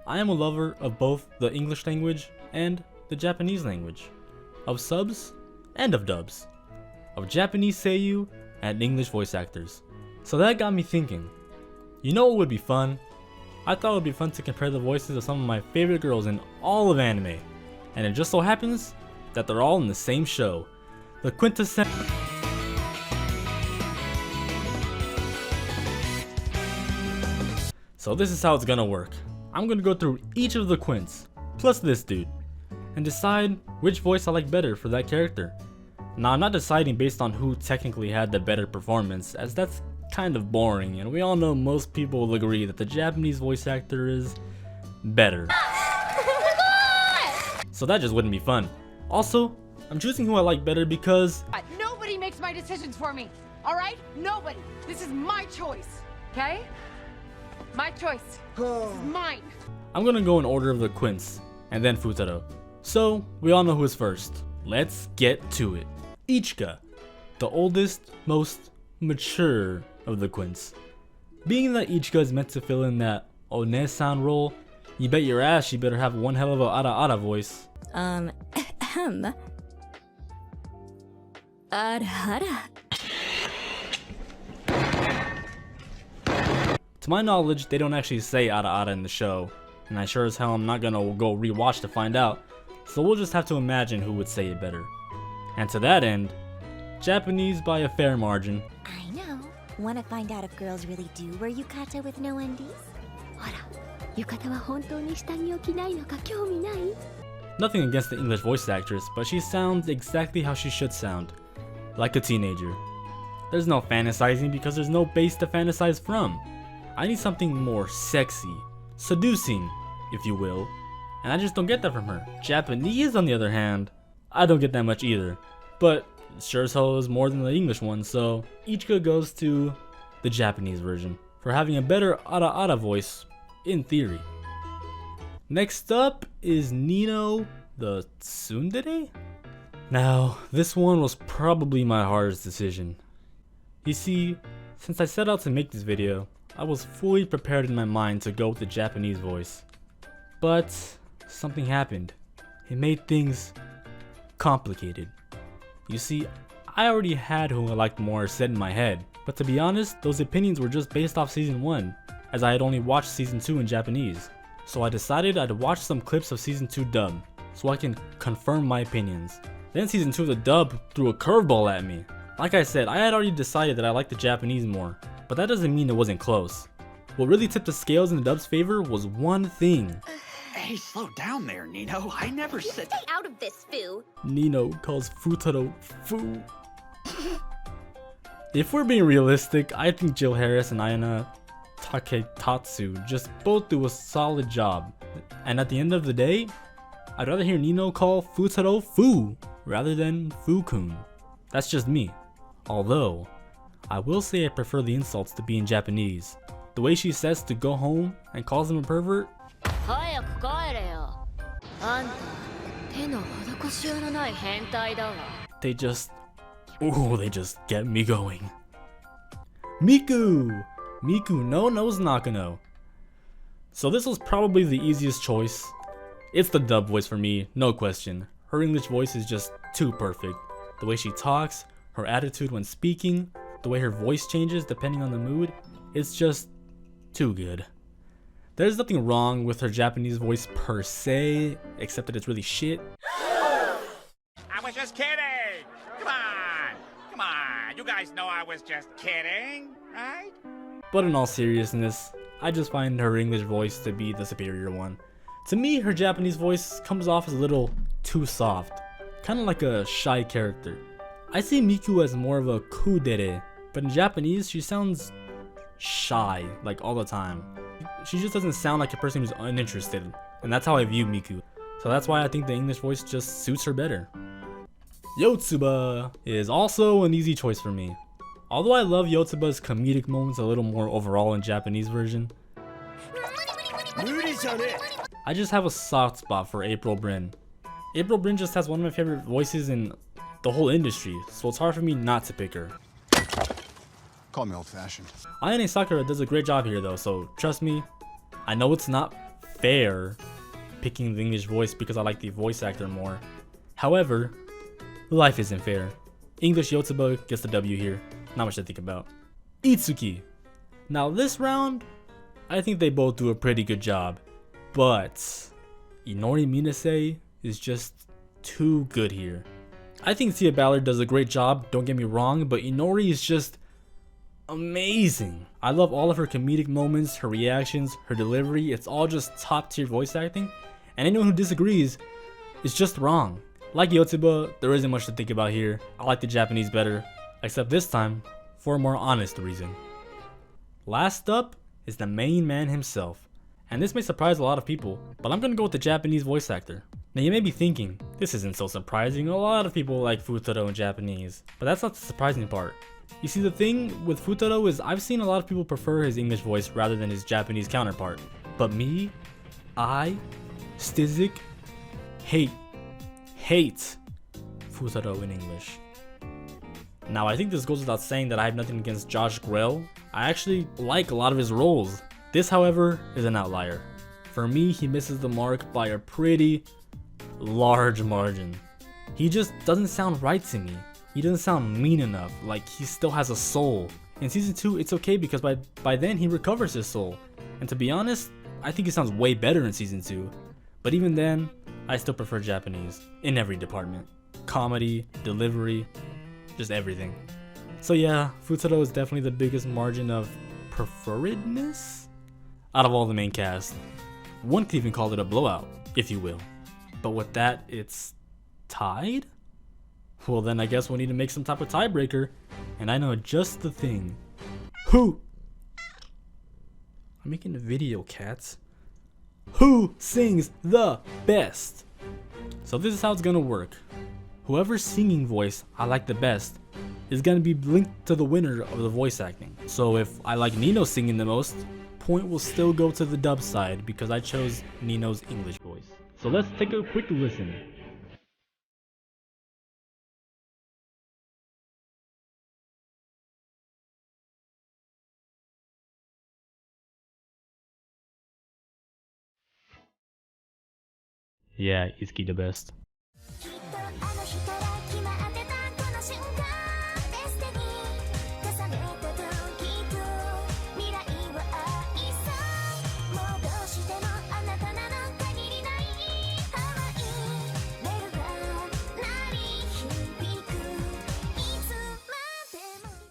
I am a lover of both the English language and the Japanese language, of subs and of dubs, of Japanese seiyuu and English voice actors. So that got me thinking, you know what would be fun? I thought it would be fun to compare the voices of some of my favorite girls in all of anime, and it just so happens that they're all in the same show, the Quintessential. So this is how it's gonna work. I'm gonna go through each of the Quints, plus this dude, and decide which voice I like better for that character. Now I'm not deciding based on who technically had the better performance, as that's kind of boring, and we all know most people will agree that the Japanese voice actor is better. So that just wouldn't be fun. Also, I'm choosing who I like better because nobody makes my decisions for me, alright? Nobody. This is my choice, okay? My choice. This is mine. I'm gonna go in order of the Quints, and then Futaro. So, we all know who is first. Let's get to it. Ichika, the oldest, most mature of the Quints. Being that Ichika is meant to fill in that One-san role, you bet your ass she better have one hell of a ara voice. Ara. To my knowledge, they don't actually say ara in the show, and I sure as hell am not gonna go rewatch to find out, so we'll just have to imagine who would say it better. And to that end, Japanese by a fair margin. I know. Wanna find out if girls really do wear yukata with no undies? Yukata wa hontou ni shita ni okinai no ka kyoumi nai? Nothing against the English voice actress, but she sounds exactly how she should sound. Like a teenager. There's no fantasizing because there's no base to fantasize from. I need something more sexy, seducing, if you will, and I just don't get that from her. Japanese, on the other hand, I don't get that much either, but sure as hell is more than the English one, so Ichika goes to the Japanese version for having a better ara voice, in theory. Next up is Nino the tsundere? Now, this one was probably my hardest decision. You see, since I set out to make this video, I was fully prepared in my mind to go with the Japanese voice. But something happened. It made things complicated. You see, I already had who I liked more set in my head, but to be honest, those opinions were just based off season 1, as I had only watched season 2 in Japanese. So I decided I'd watch some clips of season 2 dub, so I can confirm my opinions. Then season 2 of the dub threw a curveball at me. Like I said, I had already decided that I liked the Japanese more, but that doesn't mean it wasn't close. What really tipped the scales in the dub's favor was one thing. Hey, slow down there, Nino. I never said. Stay out of this, Fu. Nino calls Futaro Fu. If we're being realistic, I think Jill Harris and Ayana Taketatsu just both do a solid job. And at the end of the day, I'd rather hear Nino call Futaro Fu rather than Fu-kun. That's just me. Although, I will say I prefer the insults to be in Japanese. The way she says to go home and calls him a pervert. They just get me going. Miku no knows Nakano. So this was probably the easiest choice. It's the dub voice for me, no question. Her English voice is just too perfect. The way she talks, her attitude when speaking, the way her voice changes depending on the mood, it's just too good. There's nothing wrong with her Japanese voice per se, except that it's really shit. I was just kidding! Come on, you guys know I was just kidding, right? But in all seriousness, I just find her English voice to be the superior one. To me, her Japanese voice comes off as a little too soft, kind of like a shy character. I see Miku as more of a kudere, but in Japanese she sounds shy, like all the time. She just doesn't sound like a person who's uninterested, and that's how I view Miku. So that's why I think the English voice just suits her better. Yotsuba is also an easy choice for me. Although I love Yotsuba's comedic moments a little more overall in Japanese version, I just have a soft spot for April Bryn. April Bryn just has one of my favorite voices in the whole industry, so it's hard for me not to pick her. Call me old-fashioned. Ayane Sakura does a great job here though, so trust me, I know it's not fair picking the English voice because I like the voice actor more. However, life isn't fair. English Yotsuba gets the W here. Not much to think about. Itsuki. Now this round, I think they both do a pretty good job. But Inori Minase is just too good here. I think Tia Ballard does a great job, don't get me wrong, but Inori is just amazing. I love all of her comedic moments, her reactions, her delivery. It's all just top tier voice acting. And anyone who disagrees is just wrong. Like Yotsuba, there isn't much to think about here. I like the Japanese better, except this time for a more honest reason. Last up is the main man himself. And this may surprise a lot of people, but I'm gonna go with the Japanese voice actor. Now you may be thinking, this isn't so surprising, a lot of people like Futaro in Japanese, but that's not the surprising part. You see, the thing with Futaro is I've seen a lot of people prefer his English voice rather than his Japanese counterpart. But me, Stizik, hate Futaro in English. Now I think this goes without saying that I have nothing against Josh Grell. I actually like a lot of his roles. This, however, is an outlier. For me, he misses the mark by a pretty large margin. He just doesn't sound right to me. He doesn't sound mean enough, like he still has a soul. In season 2, it's okay because by then he recovers his soul. And to be honest, I think he sounds way better in season 2. But even then, I still prefer Japanese in every department. Comedy, delivery, just everything. So yeah, Futaro is definitely the biggest margin of preferredness out of all the main cast. One could even call it a blowout, if you will. But with that, it's tied? Well then I guess we'll need to make some type of tiebreaker, and I know just the thing. Who? I'm making a video, cats. Who sings the best? So this is how it's gonna work. Whoever's singing voice I like the best is gonna be linked to the winner of the voice acting. So if I like Nino singing the most, point will still go to the dub side because I chose Nino's English voice. So let's take a quick listen. Yeah, Itsuki the best.